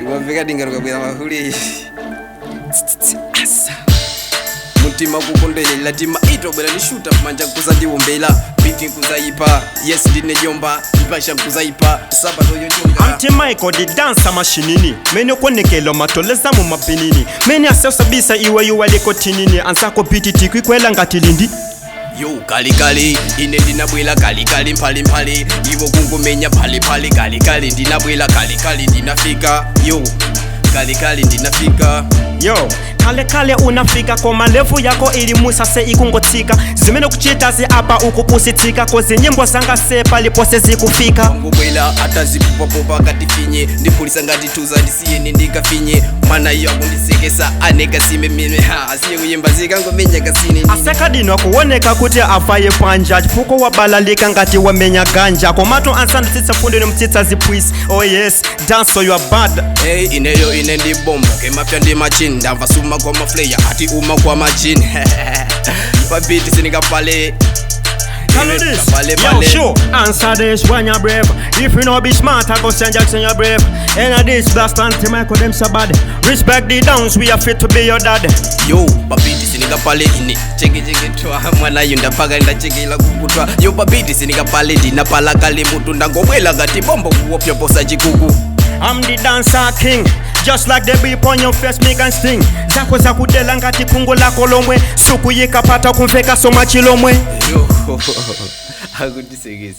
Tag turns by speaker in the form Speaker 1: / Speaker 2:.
Speaker 1: Chumafika dingaruka bwera mahuli. Asa. Mutima kukondele latima ito bwera nishuta manja kuzandiwombela biti kuzaipa yes ndine jomba ipasha kuzaipa saba to yonjonga
Speaker 2: Anti Michael di dansa mashinini mene konekelo matoleza mu mapinini mene asesa bisa iwe yuwaliko tinini ansako pititi kwikwela ngatilindi
Speaker 1: yo kali ine ndinabwela kali mpali iwo kungumenya pali kali ndinabwela kali ndinafika yo kali ndinafika
Speaker 2: yo kale unafika kwa malevu yako ili musa se ikungotika zimene kuchita zi apa ukupusitika kozi nyimbo zanga se palipose zikufika
Speaker 1: ngubwela atazipupapopa katifinye ndipulisa ngati tuza ndisiyeni ndikafinye mwana iyo akundisekesa aneka sime mime asiye kuyimba zikangomenya kasine
Speaker 2: asekadino kuoneka kuti avaye panja chipuko wabalalika ngati wamenya ganja komatu ansanu tsitsafundeni mtsitsa zipwisi oh yes dance so you are bad
Speaker 1: hey ineyo ine ndibomba kemapya ndi machine ndamva suma kwa mafleya ati uma kwa machine papiti sinikapale
Speaker 2: Hello this, yo sure, answer this when you're brave. If you know be smart, I go send Jackson you're brave. And this blast Anti Michael them so bad. Respect the downs, we are fit to be your dad.
Speaker 1: Yo, papiti sinikapale ine cheki twa mwana yunda paga nda cheki la kukutwa. Yo papiti sinikapale dina pala kali mutu ndangobwela ngati bombo kuopya posa chikuku.
Speaker 2: I'm the dancer king, just like the beep on your face make and sting. Zako za kudela ngati kungo lako lomwe suku yikapata kumveka so machilomwe.
Speaker 1: Yo, hakudisekeza.